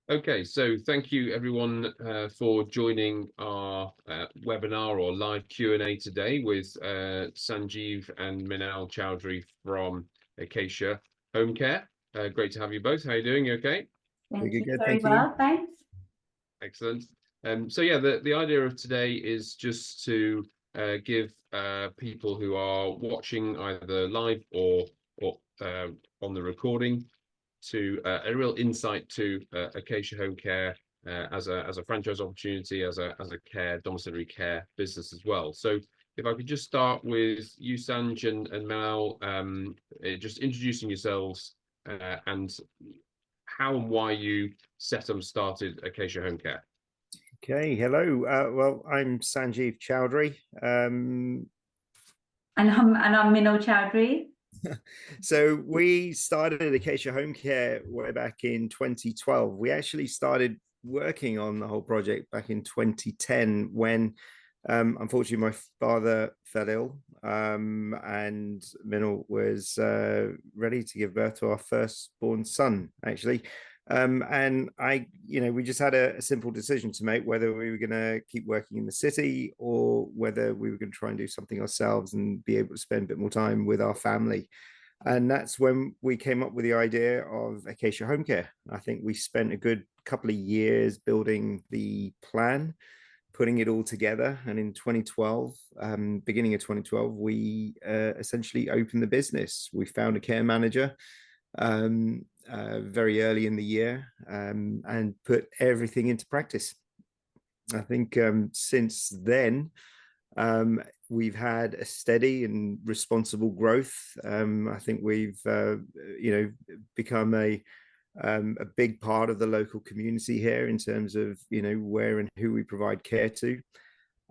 Okay, so thank you everyone for joining our webinar or live Q&A today with Sanjeev and Minal Chowdhury from Acacia Homecare. Great to have you both. How are you doing? You okay? Thank you. Good, Very thank you. well, thanks. Excellent. So yeah, the idea of today is just to give people who are watching either live or on the recording to a real insight to Acacia Homecare as a franchise opportunity, as a domiciliary care business as well. So if I could just start with you, Sanj and Mal, just introducing yourselves and how and why you set and started Acacia Homecare. Okay, hello. Well, I'm Sanjeev Chowdhury. And I'm Minal Chowdhury. So we started Acacia Homecare way back in 2012. We actually started working on the whole project back in 2010 when unfortunately my father fell ill, and Minal was ready to give birth to our firstborn son, actually. And we just had a simple decision to make whether we were going to keep working in the city or whether we were going to try and do something ourselves and be able to spend a bit more time with our family. And that's when we came up with the idea of Acacia Homecare. I think we spent a good couple of years building the plan, putting it all together. And in 2012, beginning of 2012, we essentially opened the business. We found a care manager very early in the year, and put everything into practice. I think since then, we've had a steady and responsible growth. I think we've become a big part of the local community here in terms of where and who we provide care to.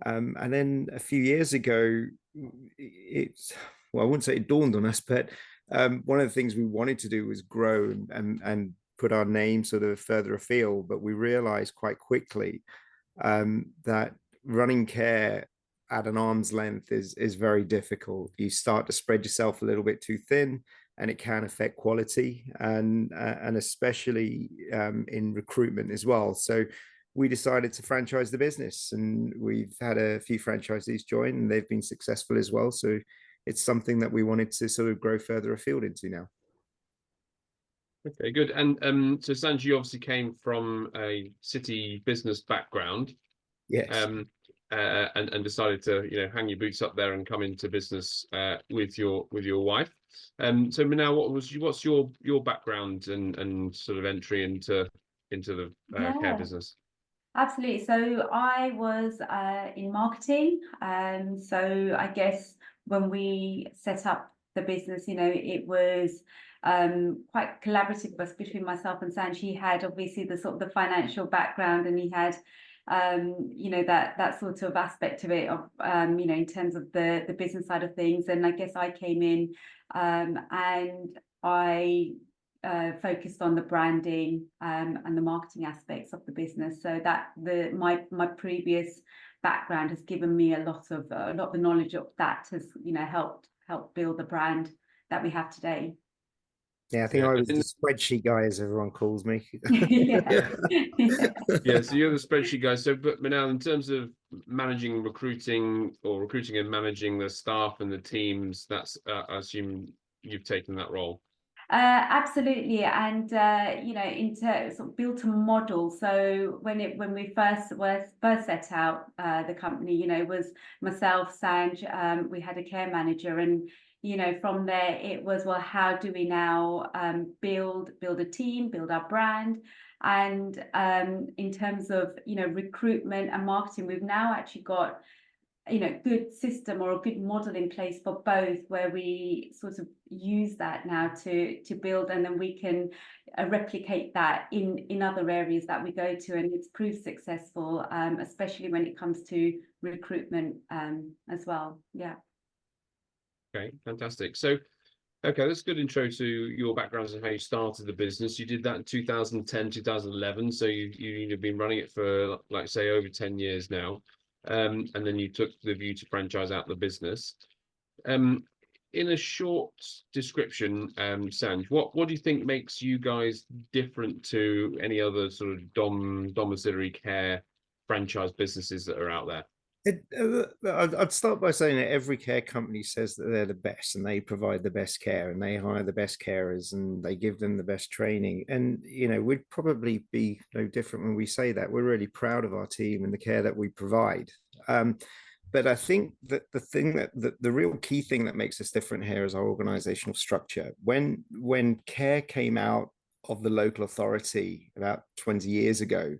And then a few years ago, I wouldn't say it dawned on us, but one of the things we wanted to do was grow and put our name sort of further afield. But we realized quite quickly that running care at an arm's length is very difficult. You start to spread yourself a little bit too thin, and it can affect quality, and especially in recruitment as well. So we decided to franchise the business, and we've had a few franchisees join, and they've been successful as well. So it's something that we wanted to sort of grow further afield into now. Okay, good. And so Sanj, you obviously came from a city business background. Yes. And decided to hang your boots up there and come into business with your wife. So Minal, what's your background and sort of entry into the care business? Absolutely. So I was in marketing. So I guess when we set up the business, it was quite collaborative between myself and Sanj. He had obviously the sort of the financial background, and he had that sort of aspect of it of in terms of the business side of things. And I guess I came in and I focused on the branding and the marketing aspects of the business, so that my previous background has given me a lot of the knowledge of that has helped build the brand that we have today. Yeah, I think I was the spreadsheet guy, as everyone calls me. Yeah. Yeah, so you're the spreadsheet guy. So, but Manal, in terms of managing recruiting and managing the staff and the teams, that's I assume you've taken that role. Absolutely, and into sort of built a model. So when we first set out the company, it was myself, Sanj, we had a care manager, and from there it was, well, how do we now build a team, build our brand. And in terms of recruitment and marketing, we've now actually got good system or a good model in place for both, where we sort of use that now to build, and then we can replicate that in other areas that we go to, and it's proved successful, especially when it comes to recruitment as well. Yeah. Okay, fantastic. So okay, that's a good intro to your backgrounds and how you started the business. You did that in 2010, 2011. So you've been running it for, like, say, over 10 years now. And then you took the view to franchise out the business. in a short description, Sanj, what do you think makes you guys different to any other sort of domiciliary care franchise businesses that are out there? I'd start by saying that every care company says that they're the best and they provide the best care and they hire the best carers and they give them the best training. And, you know, we'd probably be no different when we say that. We're really proud of our team and the care that we provide. But I think that the thing that the real key thing that makes us different here is our organizational structure. When care came out of the local authority about 20 years ago,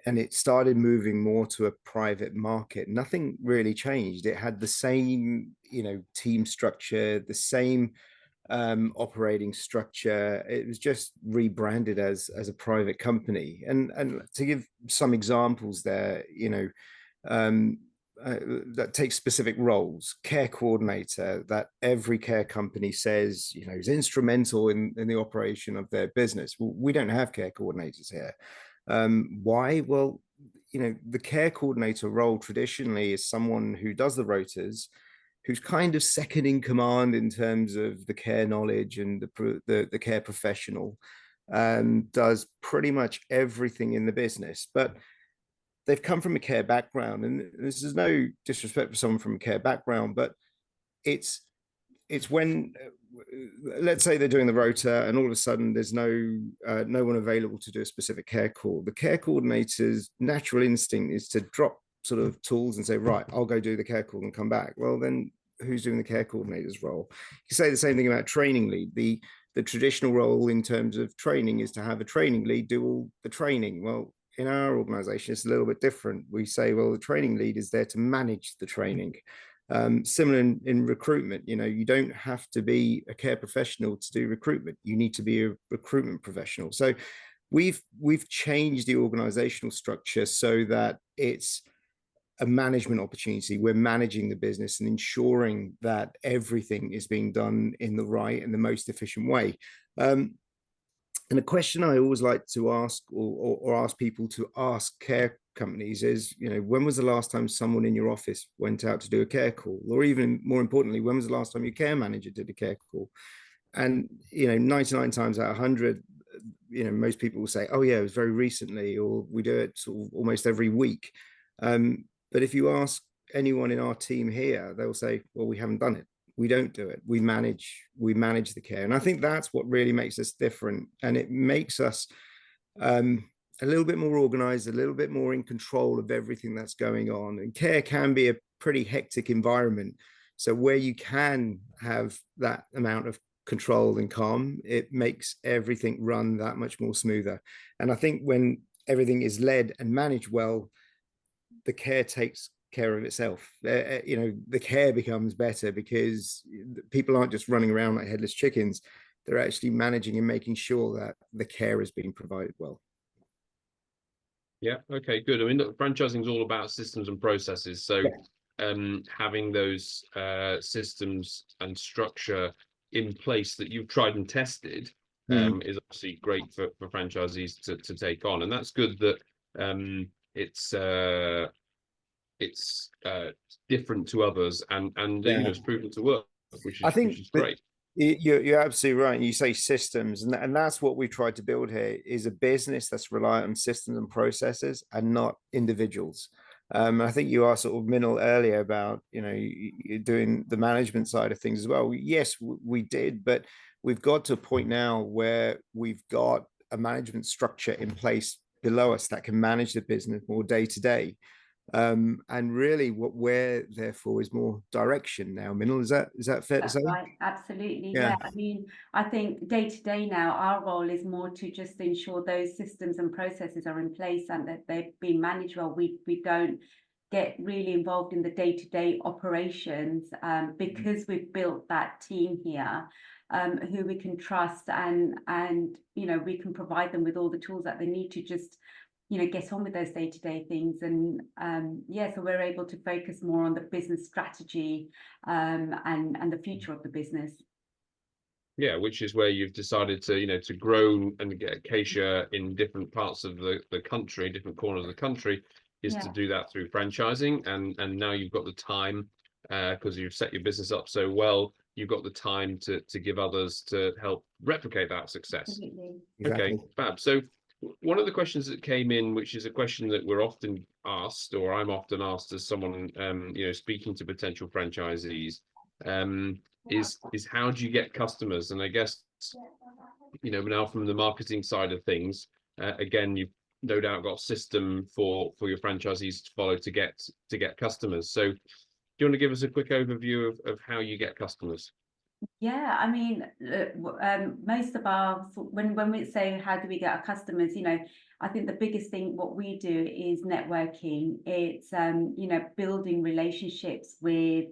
and it started moving more to a private market, nothing really changed. It had the same, you know, team structure, the same operating structure. It was just rebranded as a private company. And to give some examples there, you know, that takes specific roles. Care coordinator, that every care company says, you know, is instrumental in the operation of their business. Well, we don't have care coordinators here. Why? Well, you know, the care coordinator role traditionally is someone who does the rotas, who's kind of second in command in terms of the care knowledge and the care professional, does pretty much everything in the business. But they've come from a care background, and this is no disrespect for someone from a care background, but it's when let's say they're doing the rota and all of a sudden there's no one available to do a specific care call. The care coordinator's natural instinct is to drop sort of tools and say, right, I'll go do the care call and come back. Well, then who's doing the care coordinator's role? You say the same thing about training lead. The traditional role in terms of training is to have a training lead do all the training. Well, in our organization, it's a little bit different. We say, well, the training lead is there to manage the training. Similar in recruitment, you know, you don't have to be a care professional to do recruitment. You need to be a recruitment professional. So we've changed the organizational structure so that it's a management opportunity. We're managing the business and ensuring that everything is being done in the right and the most efficient way. And a question I always like to ask or ask people to ask care companies is, you know, when was the last time someone in your office went out to do a care call? Or even more importantly, when was the last time your care manager did a care call? And, you know, 99 times out of 100, you know, most people will say, oh yeah, it was very recently, or we do it sort of almost every week. But if you ask anyone in our team here, they'll say, well, we haven't done it. We don't do it. We manage the care. And I think that's what really makes us different. And it makes us a little bit more organized, a little bit more in control of everything that's going on. And care can be a pretty hectic environment. So where you can have that amount of control and calm, it makes everything run that much more smoother. And I think when everything is led and managed well, the care takes care of itself. You know, the care becomes better because people aren't just running around like headless chickens. They're actually managing and making sure that the care is being provided well. Yeah, okay, good. I mean, look, franchising is all about systems and processes. So having those systems and structure in place that you've tried and tested is obviously great for franchisees to take on. And that's good that it's different to others and you know, it's proven to work, which is great. You're absolutely right. You say systems, and that's what we tried to build here, is a business that's reliant on systems and processes and not individuals. I think you asked sort of Minal earlier about, you know, you're doing the management side of things as well. Yes, we did, but we've got to a point now where we've got a management structure in place below us that can manage the business more day to day. And really what we're there for is more direction now. Minal, is that fair to say? Right, absolutely. Yeah. I mean, I think day to day now, our role is more to just ensure those systems and processes are in place and that they've been managed well. We don't get really involved in the day-to-day operations because we've built that team here who we can trust and you know, we can provide them with all the tools that they need to just, you know, get on with those day-to-day things. And so we're able to focus more on the business strategy and the future of the business. Yeah, which is where you've decided to, you know, to grow and get Acacia in different parts of the country, different corners of the country, is to do that through franchising. And now you've got the time because you've set your business up so well you've got the time to give others to help replicate that success. Absolutely. Exactly. Okay, fab. So one of the questions that came in, which is a question that we're often asked, or I'm often asked as someone speaking to potential franchisees, is how do you get customers? And I guess now from the marketing side of things, again, you've no doubt got a system for your franchisees to follow to get customers. So do you want to give us a quick overview of how you get customers? Yeah, I mean, most of our when we say how do we get our customers, I think the biggest thing what we do is networking. It's building relationships with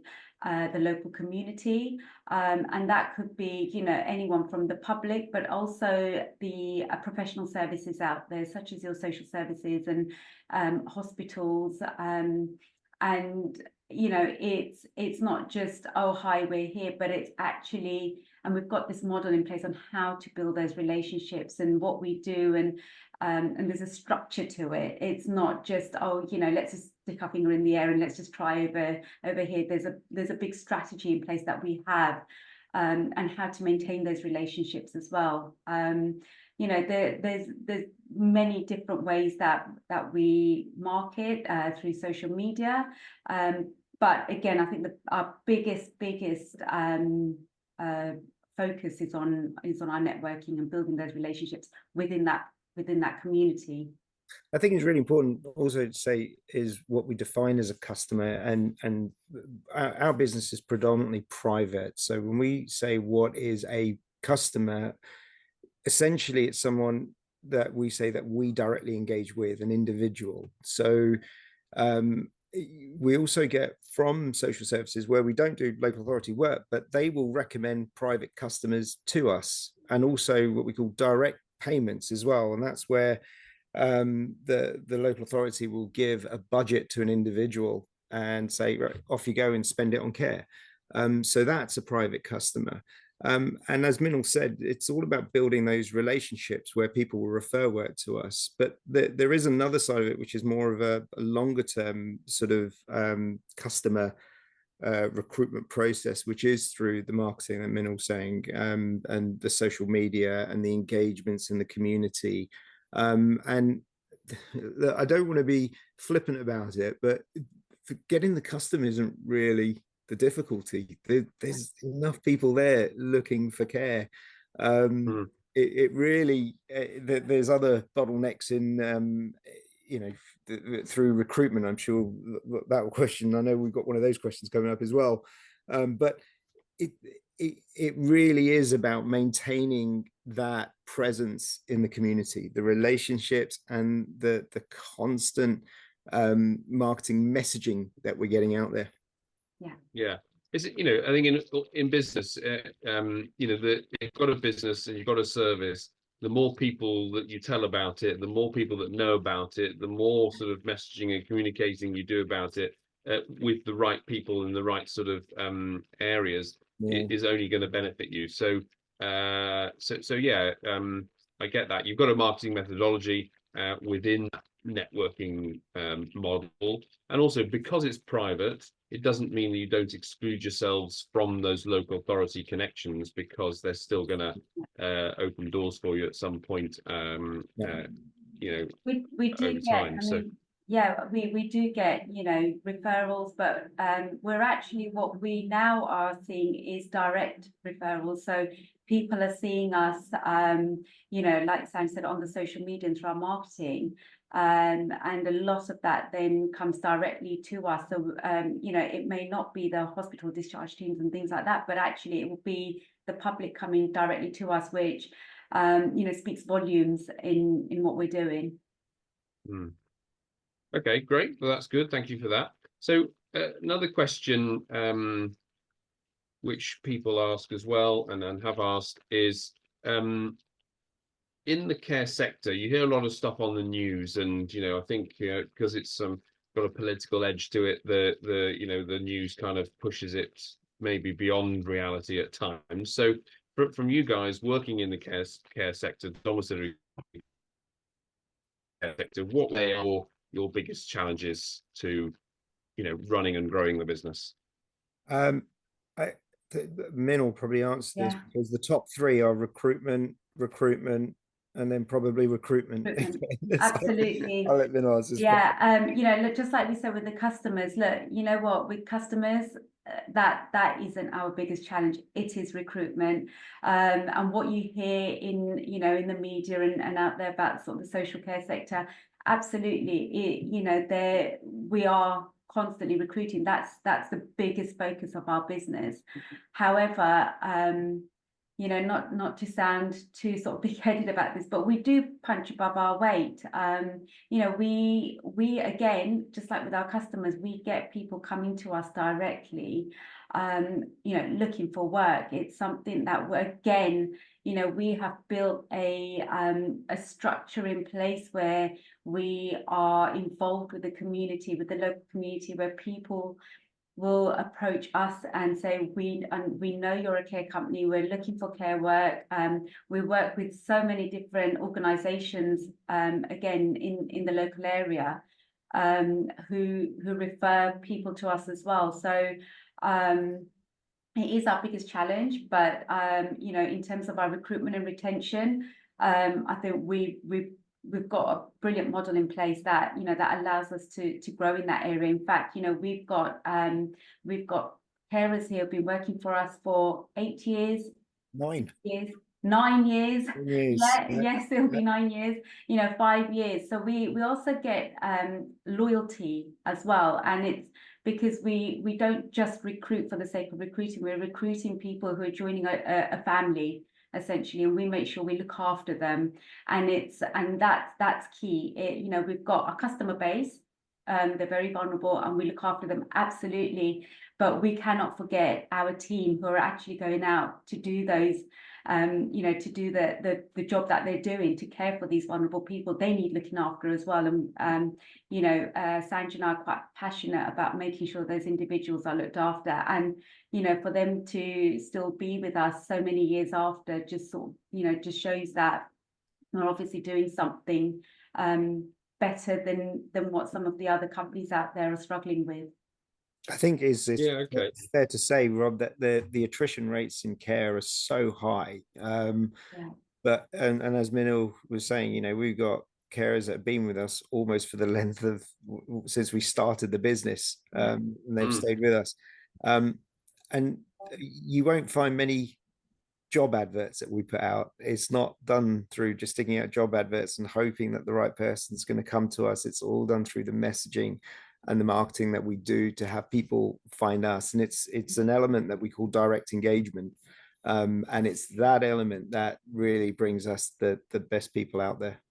the local community, and that could be anyone from the public, but also the professional services out there, such as your social services and hospitals, and it's not just, oh hi, we're here, but it's actually, and we've got this model in place on how to build those relationships and what we do, and there's a structure to it. It's not just, oh let's just stick our finger in the air and let's just try over here. There's a big strategy in place that we have, and how to maintain those relationships as well. There's many different ways that we market through social media, but again, I think our biggest focus is on our networking and building those relationships within that community. I think it's really important also to say is what we define as a customer, and our business is predominantly private. So when we say what is a customer, essentially it's someone that we say that we directly engage with, an individual. So we also get from social services where we don't do local authority work, but they will recommend private customers to us, and also what we call direct payments as well. And that's where the local authority will give a budget to an individual and say, right, off you go and spend it on care. So that's a private customer. And as Minal said, it's all about building those relationships where people will refer work to us. But there is another side of it, which is more of a longer term sort of customer recruitment process, which is through the marketing that Minal's saying, and the social media and the engagements in the community. And I don't want to be flippant about it, but getting the customer isn't really the difficulty. There's enough people there looking for care. It really there's other bottlenecks in through recruitment. I'm sure that question, I know we've got one of those questions coming up as well, but it really is about maintaining that presence in the community, the relationships, and the constant marketing messaging that we're getting out there. Yeah. Is it, I think in business, you've got a business and you've got a service. The more people that you tell about it, the more people that know about it, the more sort of messaging and communicating you do about it with the right people in the right sort of areas, it is only going to benefit you. So yeah, I get that. You've got a marketing methodology within that networking model, and also because it's private, it doesn't mean that you don't exclude yourselves from those local authority connections, because they're still going to open doors for you at some point. We do over get, time. we do get referrals, but we're actually, what we now are seeing is direct referrals. So people are seeing us, like Sam said, on the social media and through our marketing. And a lot of that then comes directly to us. So, it may not be the hospital discharge teams and things like that, but actually it will be the public coming directly to us, which, speaks volumes in what we're doing. Okay, great. Well, that's good. Thank you for that. So another question which people ask as well, and have asked, is in the care sector, you hear a lot of stuff on the news, and I think because it's got a political edge to it, the news kind of pushes it maybe beyond reality at times. So from you guys working in the care sector, domiciliary care sector, what are your biggest challenges to running and growing the business? Min will probably answer this, Yeah. because the top three are recruitment, and then probably recruitment. Absolutely. I'll let Min answer this. Yeah, you know, look, just like we said with the customers, look, you know what, with customers, that isn't our biggest challenge. It is recruitment. And what you hear in, you know, in the media and out there about sort of the social care sector, absolutely, you know, we are constantly recruiting. That's the biggest focus of our business. However, you know, not to sound too sort of big-headed about this, but we do punch above our weight. You know, we again, just like with our customers, we get people coming to us directly, you know, looking for work. It's something that again, you know, we have built a structure in place where we are involved with the community, with the local community, where people will approach us and say, we know you're a care company, we're looking for care work. We work with so many different organizations, again, in the local area, who refer people to us as well. So it is our biggest challenge, but you know, in terms of our recruitment and retention, I think we've got a brilliant model in place that, you know, that allows us to grow in that area. In fact, you know, we've got carers here who've been working for us for 8 years. 9 years. 9 years. Yeah. Yes, it'll be 9 years, you know, 5 years. So we also get loyalty as well. And it's because we don't just recruit for the sake of recruiting. We're recruiting people who are joining a family, essentially, and we make sure we look after them. And that's key. You know, we've got a customer base, they're very vulnerable, and we look after them, absolutely, but we cannot forget our team who are actually going out to do those, you know, to do the job that they're doing, to care for these vulnerable people. They need looking after as well. And you know, Sanj and I are quite passionate about making sure those individuals are looked after. And you know, for them to still be with us so many years after, just sort of, you know, just shows that we're obviously doing something better than what some of the other companies out there are struggling with. I think it's Yeah, okay. fair to say, Rob, that the attrition rates in care are so high. Yeah. But and as Minil was saying, you know, we've got carers that have been with us almost for the length of since we started the business, and they've stayed with us. And you won't find many job adverts that we put out. It's not done through just sticking out job adverts and hoping that the right person's going to come to us. It's all done through the messaging and the marketing that we do to have people find us. And it's an element that we call direct engagement. And it's that element that really brings us the best people out there.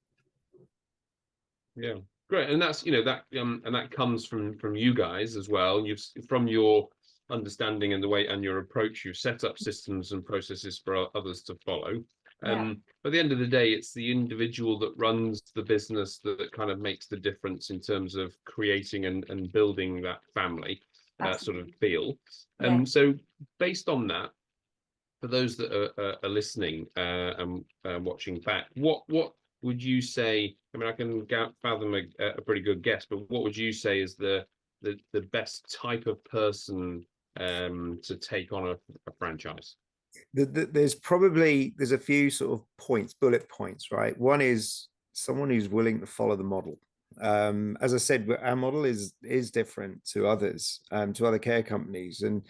Yeah, great. And that's, you know, that and that comes from you guys as well. You've, from your understanding and the way and your approach, you've set up systems and processes for others to follow. Yeah. But at the end of the day, it's the individual that runs the business that kind of makes the difference in terms of creating and building that family sort of feel. Yeah. So based on that, for those that are listening and watching back, what would you say? I mean, I can fathom a pretty good guess, but what would you say is the best type of person to take on a franchise? There's a few sort of bullet points, right? One is someone who's willing to follow the model. As I said, our model is different to others, to other care companies, and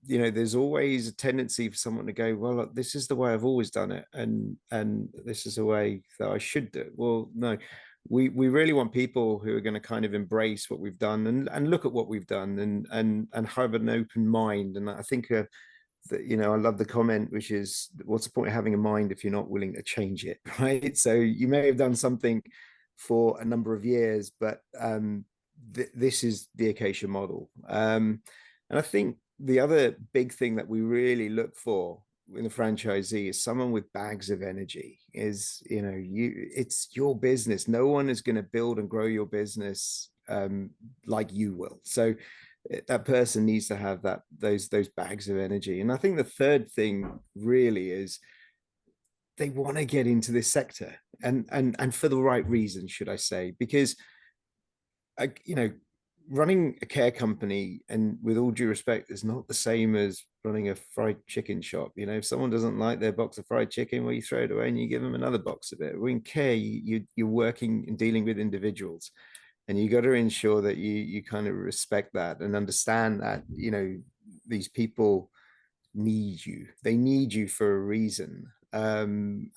you know, there's always a tendency for someone to go, well, look, this is the way I've always done it, and this is the way that I should do it. Well, no, we really want people who are going to kind of embrace what we've done and look at what we've done and have an open mind. And I think that, you know, I love the comment, which is, what's the point of having a mind if you're not willing to change it, right? So you may have done something for a number of years, but this is the Acacia model. And I think the other big thing that we really look for in a franchisee is someone with bags of energy. Is, you know, it's your business. No one is going to build and grow your business like you will. So that person needs to have those bags of energy. And I think the third thing really is they want to get into this sector, and for the right reason, should I say, because you know, running a care company, and with all due respect, is not the same as running a fried chicken shop. You know, if someone doesn't like their box of fried chicken, well, you throw it away and you give them another box of it. In care, you're working and dealing with individuals, and you got to ensure that you kind of respect that and understand that, you know, these people need you. They need you for a reason. And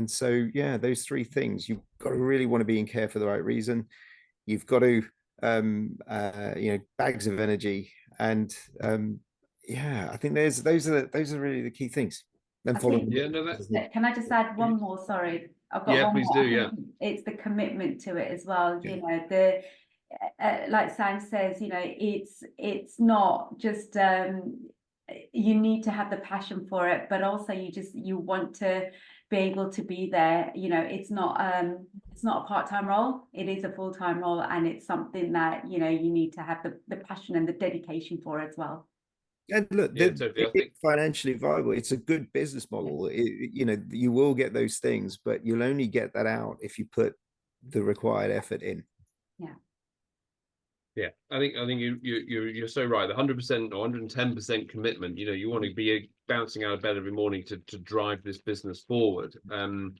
so yeah, those three things. You've got to really want to be in care for the right reason. You've got to you know, bags of energy, and yeah, I think those are really the key things. Then I following. think, Yeah, no, that. can I just add one more? Sorry, I've got Yeah, one please more. do. I Yeah. think it's the commitment to it as well. Yeah. You know, the like Sam says, you know, it's not just you need to have the passion for it, but also you want to be able to be there. You know, it's not a part-time role, it is a full-time role, and it's something that, you know, you need to have the passion and the dedication for as well. And look, Yeah, totally. I think it's financially viable. It's a good business model. You know, you will get those things, but you'll only get that out if you put the required effort in. Yeah. Yeah, I think you're so right. The 100% or 110% commitment. You know, you want to be bouncing out of bed every morning to drive this business forward. You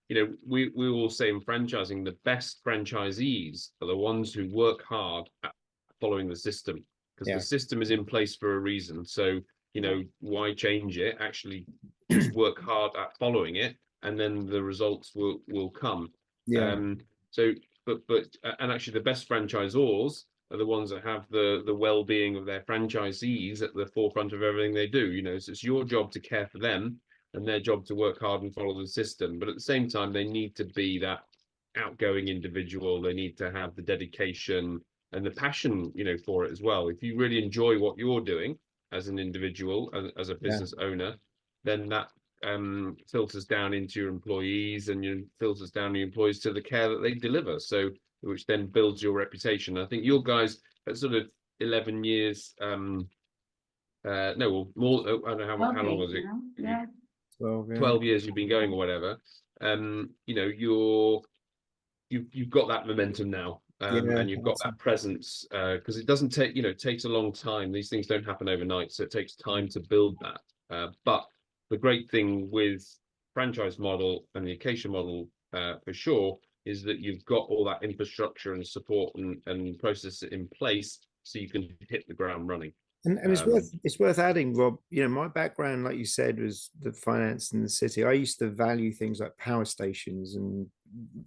know, we all say in franchising, the best franchisees are the ones who work hard at following the system, because the system is in place for a reason. So, you know, why change it? Actually, just work hard at following it, and then the results will come. Yeah. So and actually the best franchisors are the ones that have the well-being of their franchisees at the forefront of everything they do. You know, so it's your job to care for them and their job to work hard and follow the system. But at the same time, they need to be that outgoing individual. They need to have the dedication and the passion, you know, for it as well. If you really enjoy what you're doing as an individual, as a business owner, then that filters down into your employees, and your filters down your employees to the care that they deliver. So, which then builds your reputation. I think your guys at sort of 11 years, no, well, more. I don't know how long was it? Yeah. 12 years you've been going or whatever. You know, you've got that momentum now. And you've got that presence, because it doesn't take, you know, it takes a long time. These things don't happen overnight, so it takes time to build that. But the great thing with franchise model and the Acacia model, for sure, is that you've got all that infrastructure and support and process in place, so you can hit the ground running. And it's worth adding, Rob, you know, my background, like you said, was the finance in the city. I used to value things like power stations and,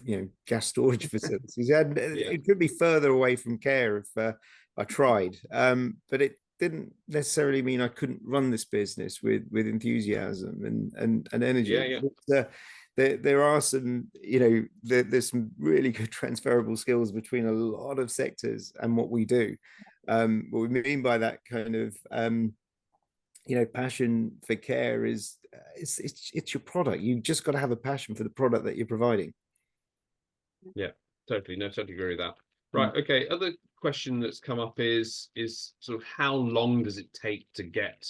you know, gas storage facilities. And it could be further away from care if I tried, but it didn't necessarily mean I couldn't run this business with enthusiasm and energy. There are some, you know, there's some really good transferable skills between a lot of sectors and what we do. What we mean by that kind of, you know, passion for care is it's your product. You've just got to have a passion for the product that you're providing. Yeah, totally. No, totally agree with that. Right. Okay. Other question that's come up is sort of how long does it take to get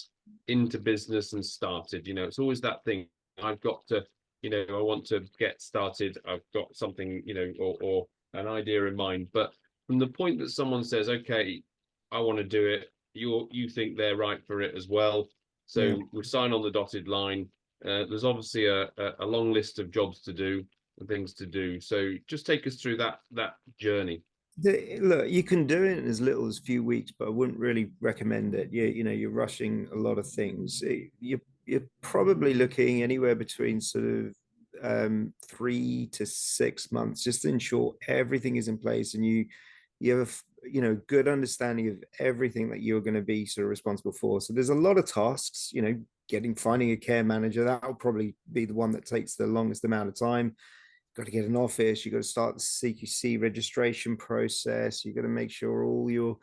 into business and started? You know, it's always that thing. I've got to, you know, I want to get started. I've got something, you know, or an idea in mind. But from the point that someone says, okay, I want to do it, you think they're right for it as well. So we sign on the dotted line. There's obviously a long list of jobs to do and things to do. So just take us through that journey. Look, you can do it in as little as a few weeks, but I wouldn't really recommend it. You know, you're rushing a lot of things. You're probably looking anywhere between sort of 3 to 6 months, just to ensure everything is in place and you have you know, good understanding of everything that you're going to be sort of responsible for. So there's a lot of tasks, you know, finding a care manager, that'll probably be the one that takes the longest amount of time. Got to get an office, you got to start the CQC registration process, you got to make sure all your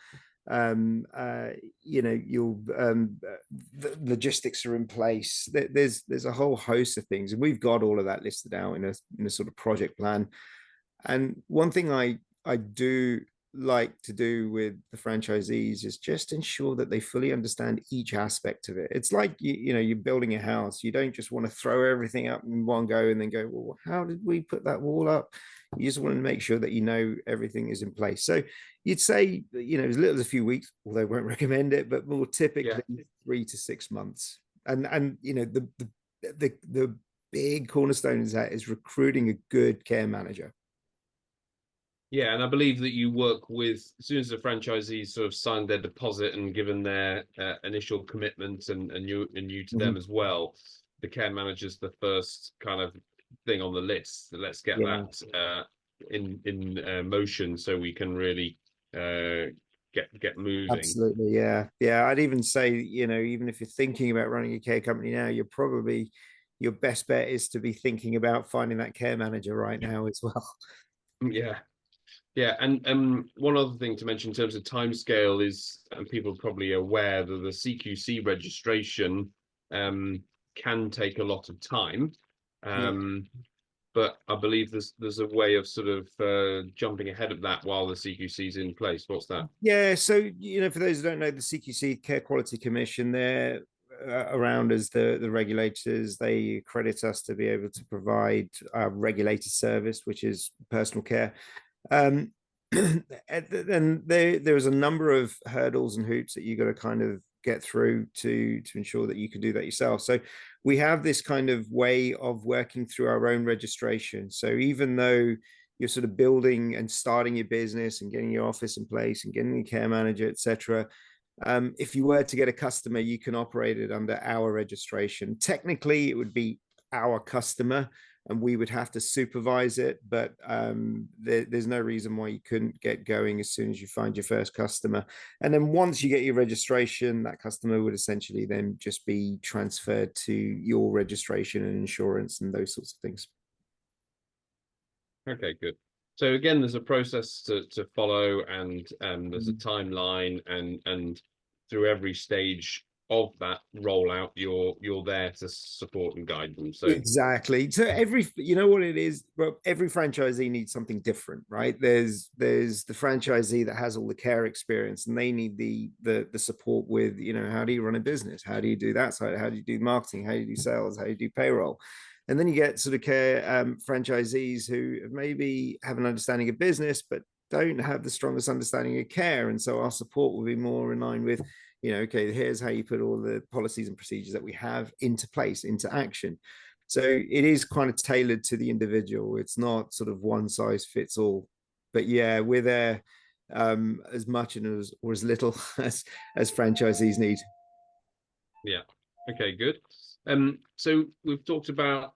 you know, your the logistics are in place. There's a whole host of things, and we've got all of that listed out in a sort of project plan. And one thing I do like to do with the franchisees is just ensure that they fully understand each aspect of it. It's like, you know, you're building a house. You don't just want to throw everything up in one go and then go, well, how did we put that wall up? You just want to make sure that you know everything is in place. So you'd say, as little as a few weeks, although I won't recommend it, but more typically 3 to 6 months. And the big cornerstone is that is recruiting a good care manager. Yeah, and I believe that you work with, as soon as the franchisees sort of signed their deposit and given their initial commitment, and you to them as well, the care manager's the first kind of thing on the list. So let's get that in motion so we can really get moving. Absolutely, yeah. I'd even say, even if you're thinking about running a care company now, your best bet is to be thinking about finding that care manager right now as well. Yeah, and one other thing to mention in terms of timescale is, and people are probably aware that the CQC registration can take a lot of time. But I believe there's a way of sort of jumping ahead of that while the CQC is in place. What's that? Yeah, so for those who don't know, the CQC, Care Quality Commission, they're around as the regulators. They accredit us to be able to provide a regulated service, which is personal care. And there's a number of hurdles and hoops that you got to kind of get through to ensure that you can do that yourself. So we have this kind of way of working through our own registration. So even though you're sort of building and starting your business and getting your office in place and getting a care manager, etc., if you were to get a customer, you can operate it under our registration. Technically, it would be our customer, and we would have to supervise it, but there's no reason why you couldn't get going as soon as you find your first customer. And then once you get your registration, that customer would essentially then just be transferred to your registration and insurance and those sorts of things. Okay, good. So again, there's a process to follow, and there's a timeline, and through every stage of that rollout, you're there to support and guide them. So exactly. So what it is, well, every franchisee needs something different, right? There's the franchisee that has all the care experience, and they need the support with, how do you run a business? How do you do that side? How do you do marketing? How do you do sales? How do you do payroll? And then you get sort of care franchisees who maybe have an understanding of business, but don't have the strongest understanding of care. And so our support will be more in line with, okay, here's how you put all the policies and procedures that we have into place, into action. So it is kind of tailored to the individual. It's not sort of one size fits all. But yeah, we're there as much and or as little as franchisees need. Yeah. Okay, good. So we've talked about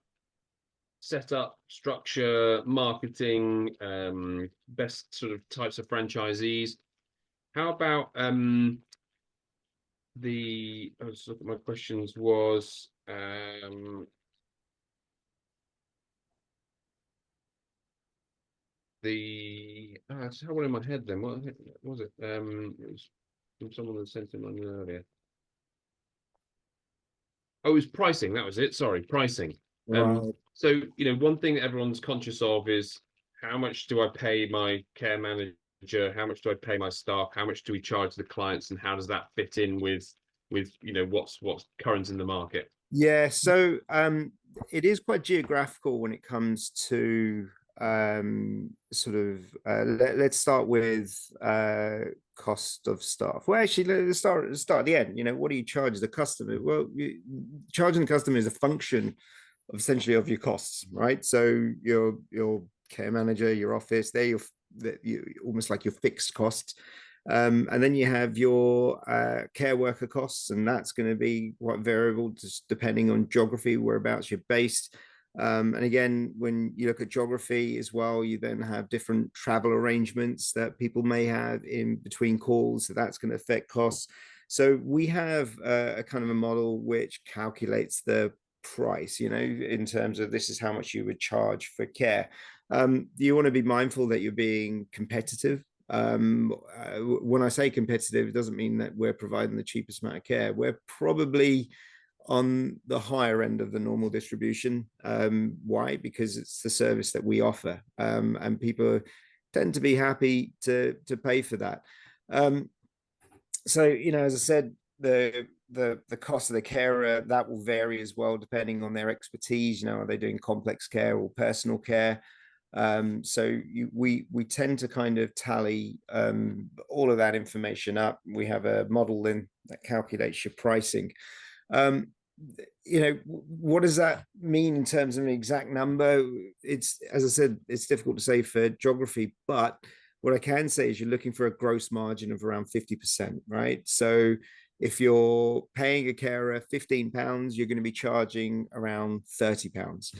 setup, structure, marketing, best sort of types of franchisees. How about I was looking at my questions was I just had one in my head then. What was it? It was from someone that sent it on earlier. Oh, it was pricing. That was it. Sorry, pricing. Right. So, one thing that everyone's conscious of is, how much do I pay my care manager? How much do I pay my staff? How much do we charge the clients? And how does that fit in with what's current in the market? Yeah, so it is quite geographical when it comes to sort of let's start with cost of staff. Well, actually, let's start at the end. What do you charge the customer? Well, charging the customer is a function of essentially of your costs, right? So your care manager, your office, they're almost like your fixed costs. And then you have your care worker costs, and that's going to be quite variable just depending on geography, whereabouts you're based. And again, when you look at geography as well, you then have different travel arrangements that people may have in between calls. So that's going to affect costs. So we have a kind of a model which calculates the price, in terms of this is how much you would charge for care. You want to be mindful that you're being competitive. When I say competitive, it doesn't mean that we're providing the cheapest amount of care. We're probably on the higher end of the normal distribution. Why? Because it's the service that we offer, and people tend to be happy to pay for that. So, as I said, the cost of the carer, that will vary as well depending on their expertise. Are they doing complex care or personal care? So we tend to kind of tally all of that information up. We have a model then that calculates your pricing. Um, what does that mean in terms of an exact number? It's, as I said, it's difficult to say for geography, but what I can say is you're looking for a gross margin of around 50%, right? So if you're paying a carer £15, you're going to be charging around £30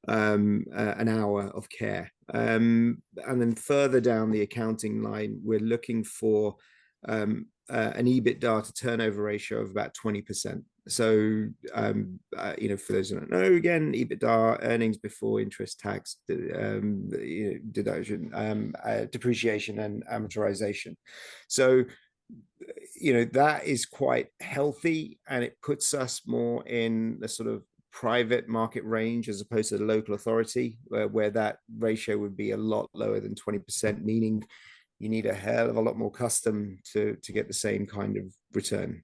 an hour of care. And then further down the accounting line, we're looking for an EBITDA to turnover ratio of about 20%. So, for those who don't know, again, EBITDA, earnings before interest, tax, deduction, depreciation, and amortization. So, that is quite healthy, and it puts us more in the sort of private market range as opposed to the local authority, where that ratio would be a lot lower than 20%, meaning you need a hell of a lot more custom to get the same kind of return.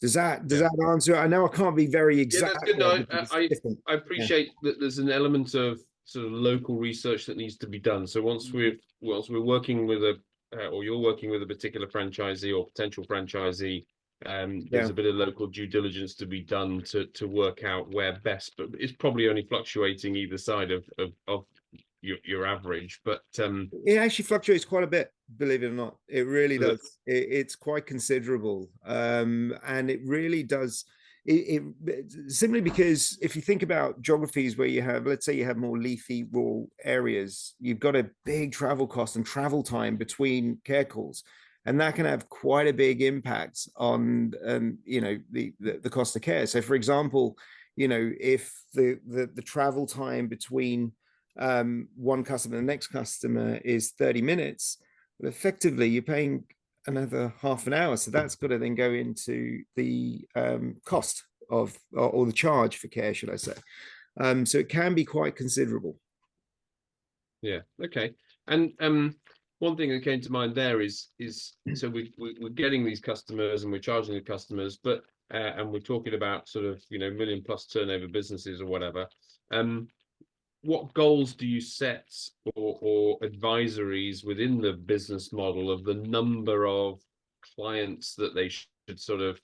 Does that answer it? I know I can't be very exact. Yeah, that's good. No, I appreciate that there's an element of sort of local research that needs to be done. So once we're working with or you're working with a particular franchisee or potential franchisee, there's a bit of local due diligence to be done to work out where best, but it's probably only fluctuating either side of your average. But it actually fluctuates quite a bit, believe it or not. It really does. It's quite considerable, and it really does. It simply because if you think about geographies where you have, let's say you have more leafy rural areas, you've got a big travel cost and travel time between care calls, and that can have quite a big impact on the cost of care. So for example, if the travel time between one customer and the next customer is 30 minutes, but effectively you're paying another half an hour. So that's got to then go into the cost of, or the charge for care, should I say. So it can be quite considerable. Yeah, okay. And one thing that came to mind there is so we're getting these customers and we're charging the customers, but and we're talking about sort of $1 million+ turnover businesses or whatever. What goals do you set or advisories within the business model of the number of clients that they should sort of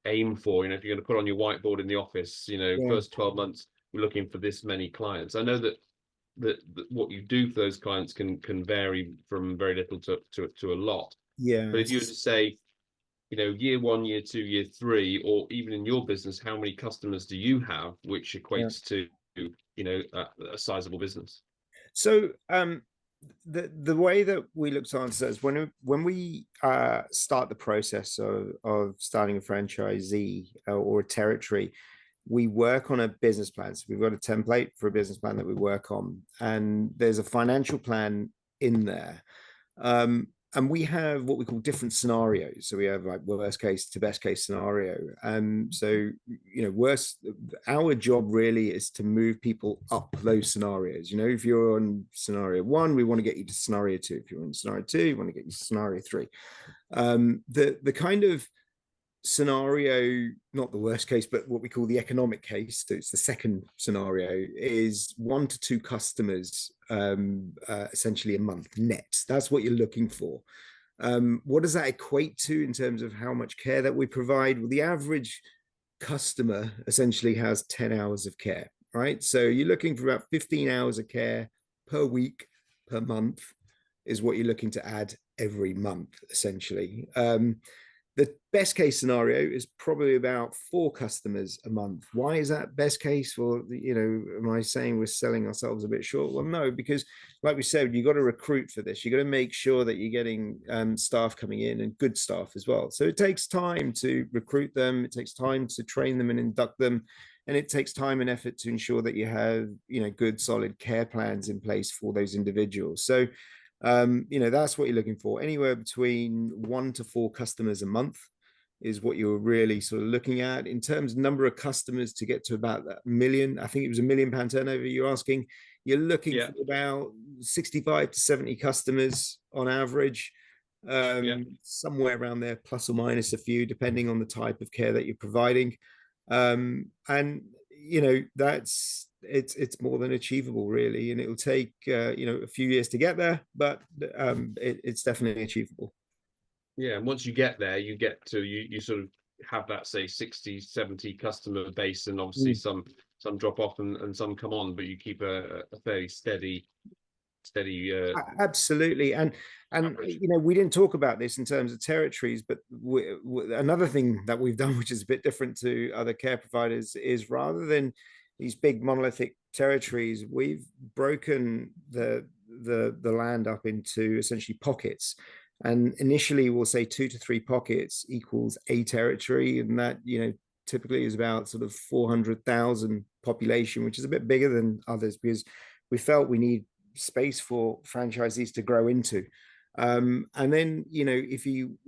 aim for? If you're going to put on your whiteboard in the office, first 12 months, we're looking for this many clients. I know that what you do for those clients can vary from very little to a lot. Yeah. But if you were to say, year 1, year 2, year 3, or even in your business, how many customers do you have, which equates to a sizable business? So the way that we look to answer is when we start the process of starting a franchisee or a territory, we work on a business plan. So we've got a template for a business plan that we work on, and there's a financial plan in there. And we have what we call different scenarios. So we have like worst case to best case scenario. So, our job really is to move people up those scenarios. If you're on scenario 1, we want to get you to scenario 2. If you're on scenario 2, we want to get you to scenario 3. The kind of scenario, not the worst case, but what we call the economic case, so it's the second scenario, is 1 to 2 customers essentially a month net. That's what you're looking for. What does that equate to in terms of how much care that we provide? Well, the average customer essentially has 10 hours of care, right? So you're looking for about 15 hours of care per week, per month, is what you're looking to add every month, essentially. The best case scenario is probably about 4 customers a month. Why is that best case? Well, am I saying we're selling ourselves a bit short? Well, no, because like we said, you've got to recruit for this. You've got to make sure that you're getting staff coming in, and good staff as well. So it takes time to recruit them. It takes time to train them and induct them. And it takes time and effort to ensure that you have, good, solid care plans in place for those individuals. So that's what you're looking for. Anywhere between 1 to 4 customers a month is what you're really sort of looking at. In terms of number of customers to get to about that million, I think it was £1 million turnover you're asking. You're looking for about 65 to 70 customers on average, somewhere around there, plus or minus a few, depending on the type of care that you're providing. And you know, it's more than achievable, really, and it will take you know, a few years to get there, but it's definitely achievable. Yeah, and once you get there, you get to you sort of have that, say, 60, 70 customer base, and obviously Mm. some drop off and some come on, but you keep a fairly steady Absolutely, and average. you know, we didn't talk about this in terms of territories, but another thing that we've done, which is a bit different to other care providers, is rather than these big monolithic territories, we've broken the land up into essentially pockets. And initially, we'll say 2 to 3 pockets equals a territory, and that, you know, typically is about sort of 400,000 population, which is a bit bigger than others because we felt we need space for franchisees to grow into. And then, you know, if you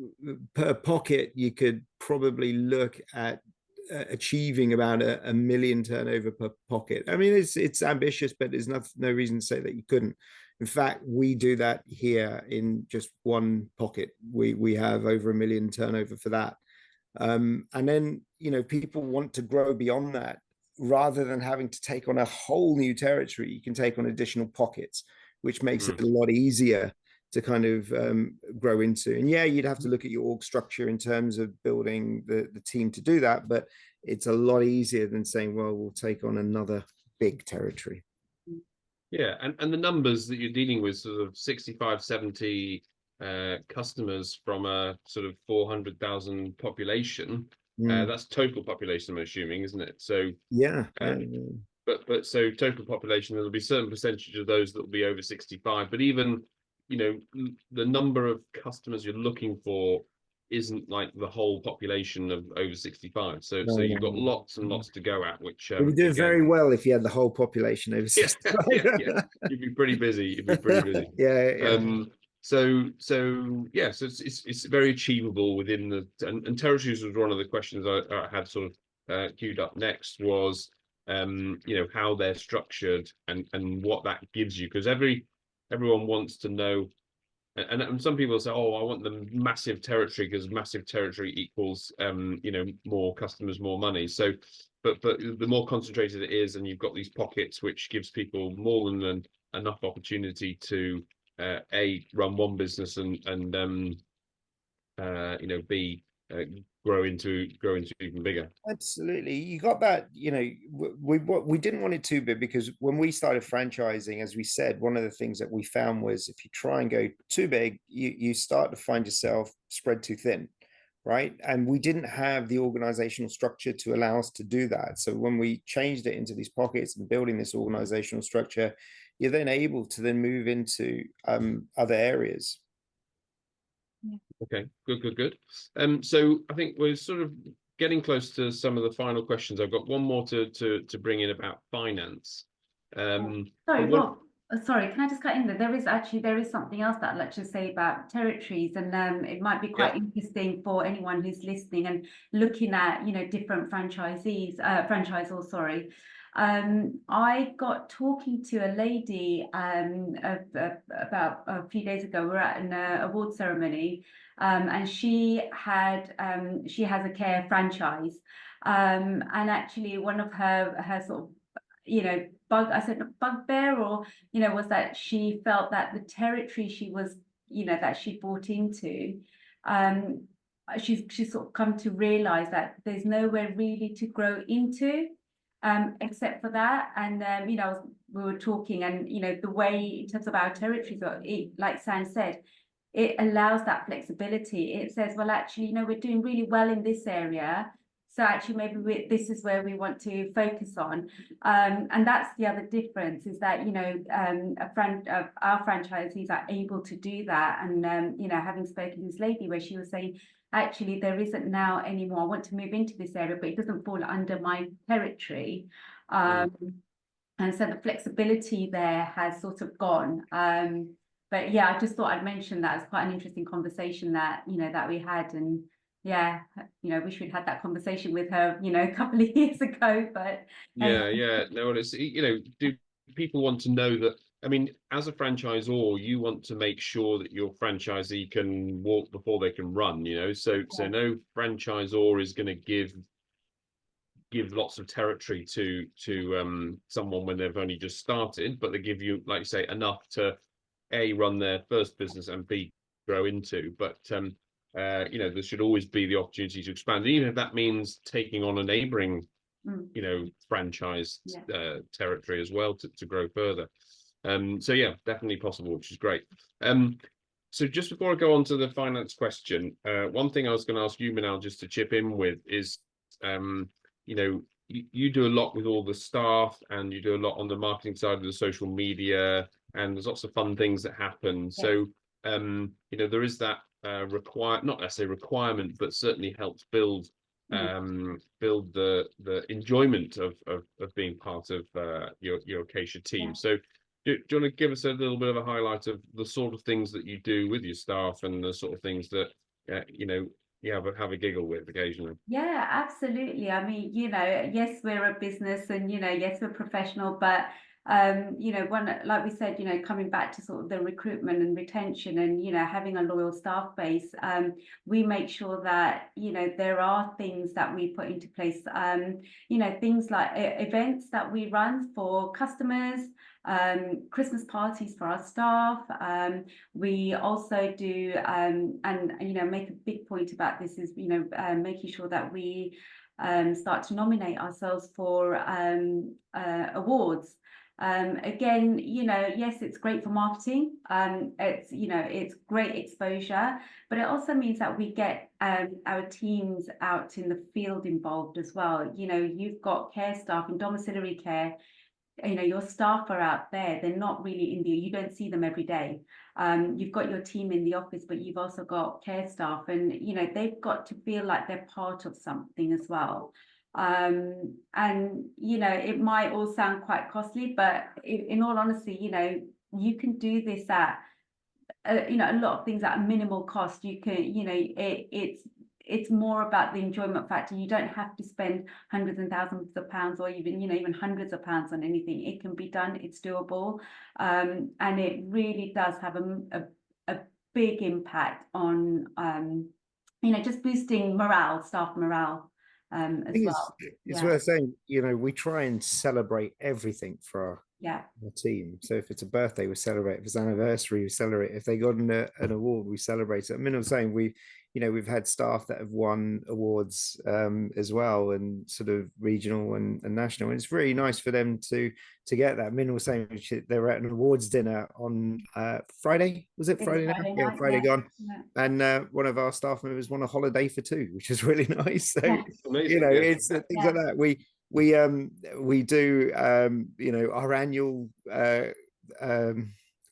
per pocket, you could probably look at achieving about a million turnover per pocket. I mean, it's ambitious, but there's no reason to say that you couldn't. In fact, we do that here in just one pocket. We have over 1 million turnover for that. And then, you know, people want to grow beyond that. Rather than having to take on a whole new territory, you can take on additional pockets, which makes it a lot easier to kind of grow into. And yeah, you'd have to look at your org structure in terms of building the team to do that, but it's a lot easier than saying, well, we'll take on another big territory. Yeah, and the numbers that you're dealing with, sort of 65, 70 customers from a sort of 400,000 population. That's total population, I'm assuming, isn't it? So yeah, but so total population, there'll be a certain percentage of those that will be over 65. But even, you know, the number of customers you're looking for isn't like the whole population of over 65. So no, you've got no. lots and lots to go at, which You'd be doing again, very well if you had the whole population over yeah, 65. yeah, you'd be pretty busy. You'd be pretty busy. Yeah. So yeah, so it's very achievable within the and territories was one of the questions I had sort of queued up next was you know, how they're structured and what that gives you, because everyone wants to know, and some people say, oh, I want the massive territory because massive territory equals you know, more customers, more money. So but the more concentrated it is, and you've got these pockets, which gives people more than enough opportunity to a run one business and you know, b grow into even bigger. Absolutely. You got that, you know, we didn't want it too big because when we started franchising, as we said, one of the things that we found was if you try and go too big, you start to find yourself spread too thin, right? And we didn't have the organizational structure to allow us to do that. So when we changed it into these pockets and building this organizational structure, you're then able to then move into other areas. Okay, good. So I think we're sort of getting close to some of the final questions. I've got one more to bring in about finance. Sorry, what... Rob. Sorry, can I just cut in there? There is something else that I'd like to say about territories, and it might be quite interesting for anyone who's listening and looking at, you know, different franchisors. Sorry. I got talking to a lady about a few days ago. We're at an award ceremony, and she has a care franchise, and actually one of her sort of, you know, bugbear, or, you know, was that she felt that the territory she was, you know, that she bought into, she's sort of come to realize that there's nowhere really to grow into, except for that. And you know, we were talking, and you know, the way in terms of our territories, like Sam said, it allows that flexibility. It says, well, actually, you know, we're doing really well in this area, so actually maybe this is where we want to focus on. And that's the other difference, is that, you know, our franchisees are able to do that. And you know, having spoken to this lady where she was saying, actually, there isn't now anymore, I want to move into this area, but it doesn't fall under my territory. And so the flexibility there has sort of gone. But yeah, I just thought I'd mention that. It's quite an interesting conversation that, you know, that we had. And yeah, you know, wish we'd had that conversation with her, you know, a couple of years ago. But yeah, no, it's, you know, do people want to know that? I mean, as a franchisor, you want to make sure that your franchisee can walk before they can run, you know. So no franchisor is going to give give lots of territory to someone when they've only just started, but they give you, like you say, enough to A, run their first business, and B, grow into. But you know, there should always be the opportunity to expand, even if that means taking on a neighboring, you know, franchise territory as well to grow further. So yeah, definitely possible, which is great. So just before I go on to the finance question, one thing I was going to ask you, Manal, just to chip in with is, you know, you do a lot with all the staff, and you do a lot on the marketing side of the social media, and there's lots of fun things that happen. So, you know, there is that not necessarily requirement, but certainly helps build build the enjoyment of being part of your Acacia team. So do you want to give us a little bit of a highlight of the sort of things that you do with your staff, and the sort of things that you know, you have a giggle with occasionally? Yeah, absolutely. I mean, you know, yes, we're a business, and, you know, yes, we're professional, but you know, like we said, you know, coming back to sort of the recruitment and retention, and, you know, having a loyal staff base, we make sure that, you know, there are things that we put into place, you know, things like events that we run for customers, Christmas parties for our staff. We also do, and, you know, make a big point about this is, you know, making sure that we start to nominate ourselves for awards. Again, you know, yes, it's great for marketing. It's, you know, it's great exposure, but it also means that we get our teams out in the field involved as well. You know, you've got care staff in domiciliary care. You know, your staff are out there, they're not really in the, you don't see them every day. You've got your team in the office, but you've also got care staff, and, you know, they've got to feel like they're part of something as well. And, you know, it might all sound quite costly, but in all honesty, you know, you can do this at you know, a lot of things at a minimal cost. You can, you know, it's more about the enjoyment factor. You don't have to spend hundreds and thousands of pounds, or even, you know, even hundreds of pounds on anything. It can be done, it's doable, and it really does have a big impact on you know, just boosting morale, staff morale, as well. It's worth saying, you know, we try and celebrate everything for our team. So if it's a birthday, we celebrate. If it's an anniversary, we celebrate. If they got an award, we celebrate it. I mean, I'm saying you know, we've had staff that have won awards as well, and sort of regional and national. And it's really nice for them to get that. Min was saying they were at an awards dinner on Friday. Was it Friday now? Friday Yeah, night, Friday gone. And one of our staff members won a holiday for two, which is really nice. So you know, it's things like that. We do you know, our annual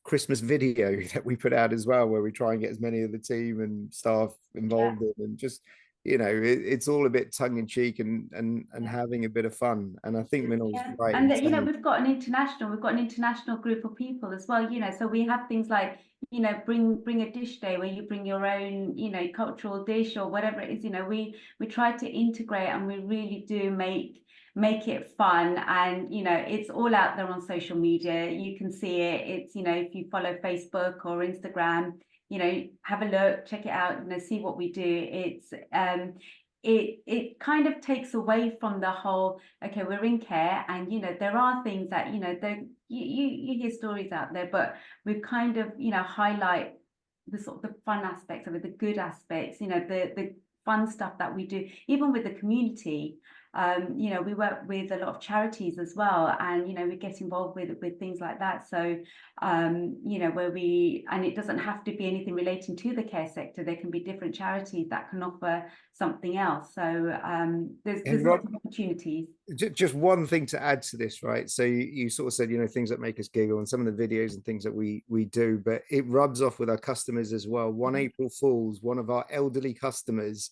Christmas video that we put out as well, where we try and get as many of the team and staff involved in, and just, you know, it's all a bit tongue-in-cheek and having a bit of fun. And I think Minal's right. And you know, we've got an international group of people as well, you know, so we have things like, you know, bring a dish day, where you bring your own, you know, cultural dish or whatever it is. You know, we try to integrate, and we really do make it fun. And, you know, it's all out there on social media. You can see it. It's, you know, if you follow Facebook or Instagram, you know, have a look, check it out, you know, see what we do. It's it kind of takes away from the whole, okay, we're in care, and, you know, there are things that, you know, you hear stories out there, but we've kind of, you know, highlight the sort of the fun aspects of it, the good aspects, you know, the fun stuff that we do, even with the community. You know, we work with a lot of charities as well, and, you know, we get involved with things like that. So, you know, and it doesn't have to be anything relating to the care sector. There can be different charities that can offer something else. So there's lots of opportunities. Just one thing to add to this, right? So you sort of said, you know, things that make us giggle, and some of the videos and things that we do, but it rubs off with our customers as well. One April Fools, one of our elderly customers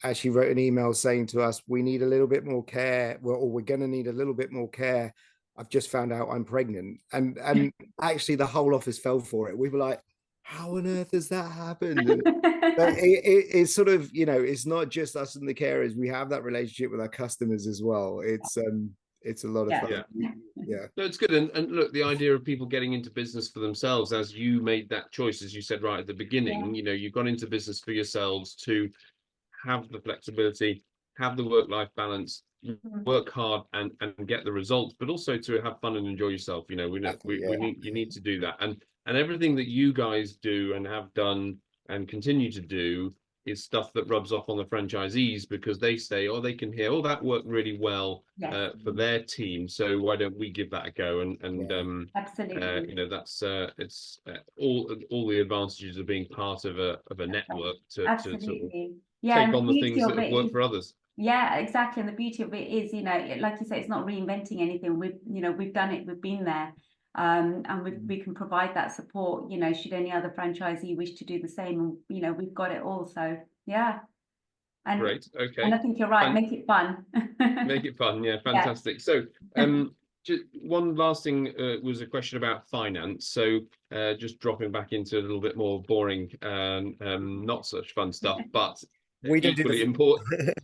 actually wrote an email saying to us, we need a little bit more care, or we're going to need a little bit more care. I've just found out I'm pregnant. And actually the whole office fell for it. We were like, how on earth has that happened? And it's sort of, you know, it's not just us and the carers. We have that relationship with our customers as well. It's a lot of fun. Yeah. No, it's good. And look, the idea of people getting into business for themselves, as you made that choice, as you said right at the beginning, you know, you've gone into business for yourselves to have the flexibility, have the work-life balance, work hard and get the results, but also to have fun and enjoy yourself. You know, you need to do that, and everything that you guys do and have done and continue to do is stuff that rubs off on the franchisees, because they say, oh, they can hear, oh, that worked really well for their team, so why don't we give that a go? And absolutely, you know, that's it's all the advantages of being part of a network to sort of take on the things that have worked for others. Yeah, exactly. And the beauty of it is, you know, like you say, it's not reinventing anything. We've done it, we've been there. And we can provide that support, you know, should any other franchisee wish to do the same. And, you know, we've got it all. So yeah. And great. Okay. And I think you're right, make it fun. Make it fun, yeah, fantastic. So just one last thing was a question about finance. So just dropping back into a little bit more boring not such fun stuff, but we don't equally important.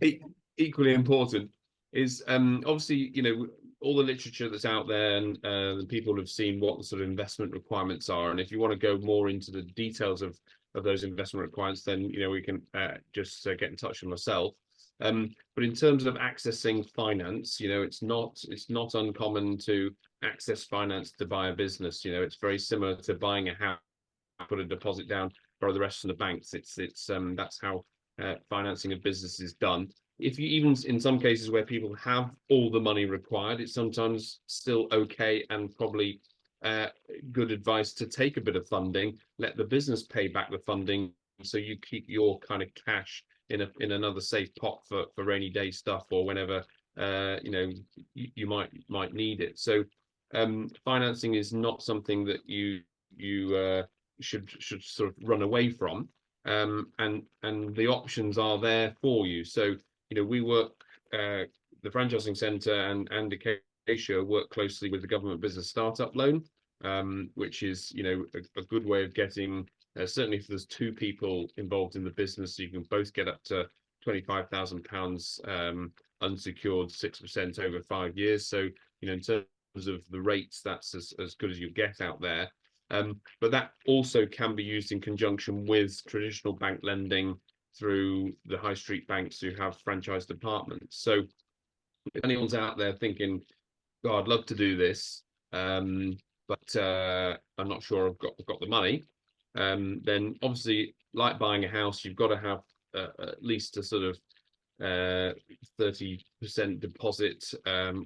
Equally important is obviously, you know, all the literature that's out there, and the people have seen what the sort of investment requirements are. And if you want to go more into the details of those investment requirements, then, you know, we can just get in touch with myself. But in terms of accessing finance, you know, it's not uncommon to access finance to buy a business. You know, it's very similar to buying a house, put a deposit down, borrow the rest from the banks. It's that's how financing a business is done. If you, even in some cases where people have all the money required, it's sometimes still okay and probably good advice to take a bit of funding, let the business pay back the funding, so you keep your kind of cash in another safe pot for rainy day stuff, or whenever you know, you might need it. So financing is not something that you should sort of run away from, and the options are there for you. So, you know, we work, the franchising centre and Acacia work closely with the government business startup loan, which is, you know, a good way of getting, certainly if there's two people involved in the business, you can both get up to £25,000 unsecured, 6% over 5 years. So, you know, in terms of the rates, that's as good as you get out there. But that also can be used in conjunction with traditional bank lending through the high street banks who have franchise departments. So if anyone's out there thinking, God, I'd love to do this, but I'm not sure I've got the money, then obviously, like buying a house, you've got to have at least a sort of 30% deposit,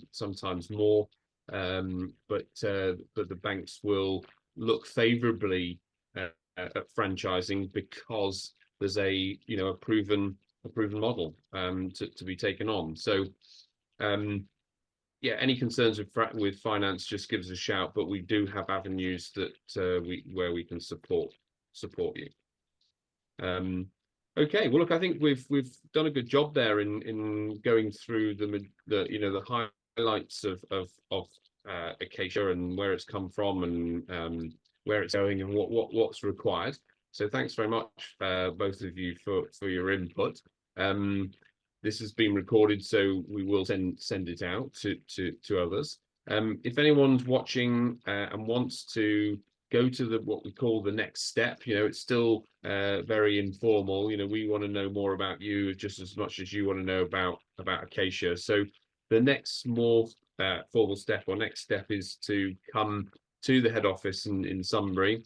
sometimes more, but the banks will look favorably at franchising, because there's a proven model to be taken on. So yeah, any concerns with finance, just give us a shout, but we do have avenues that where we can support you. Okay, well, look, I think we've done a good job there in going through the highlights of Acacia and where it's come from, and where it's going, and what's required. So thanks very much, both of you, for your input. This has been recorded, so we will send it out to others. If anyone's watching and wants to go to what we call the next step, you know, it's still very informal. You know, we want to know more about you just as much as you want to know about Acacia. So the next more formal step, or next step, is to come to the head office in Sunbury,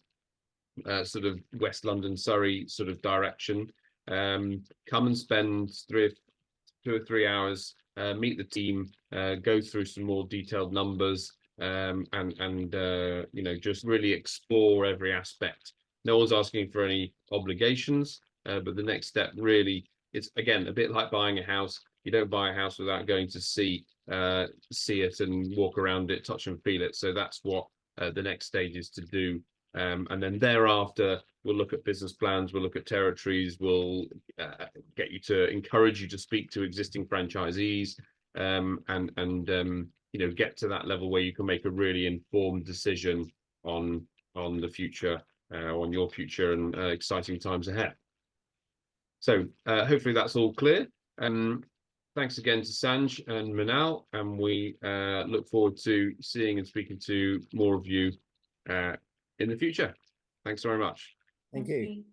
sort of West London, Surrey sort of direction. Come and spend 2 or 3 hours, meet the team, go through some more detailed numbers, and you know, just really explore every aspect. No one's asking for any obligations, but the next step really, it's again a bit like buying a house. You don't buy a house without going to see it and walk around it, touch and feel it. So that's what the next stage is to do. And then thereafter, we'll look at business plans, we'll look at territories, we'll encourage you to speak to existing franchisees, and you know, get to that level where you can make a really informed decision on the future, on your future, and exciting times ahead. So hopefully that's all clear. Thanks again to Sanj and Manal, and we look forward to seeing and speaking to more of you in the future. Thanks very much. Thank you.